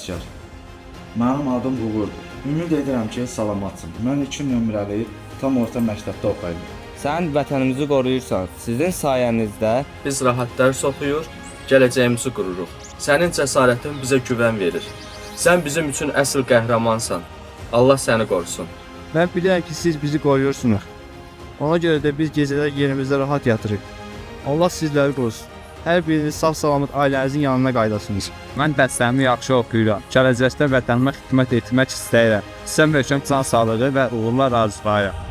əsgər. Mənim adım Uğurdur. Ümid edirəm ki, salamatsın. Mən 2 nömrəli tam orta məktəbdə oxuyuram. Sən vətənimizi qoruyursan. Sizin sayənizdə Biz rahat dərs oxuyur, gələcəyimizi qururuq. Sənin cəsarətin bizə güvən verir. Sən bizim üçün əsl qəhrəmansan. Allah səni qorusun. Mən bilirəm ki, siz bizi qoruyursunuz. Ona görə də biz gecələr yerimizdə rahat yatırıq. Allah sizləri qorusun. Hər biriniz sağ-salamat ailənizin yanına qaydasınız. Mən dərslərimi yaxşı oxuyuram. Gələcəkdə vətənimə xidmət etmək istəyirəm. Sizə möhkəm can sağlığı və uğurlar arzulayıram.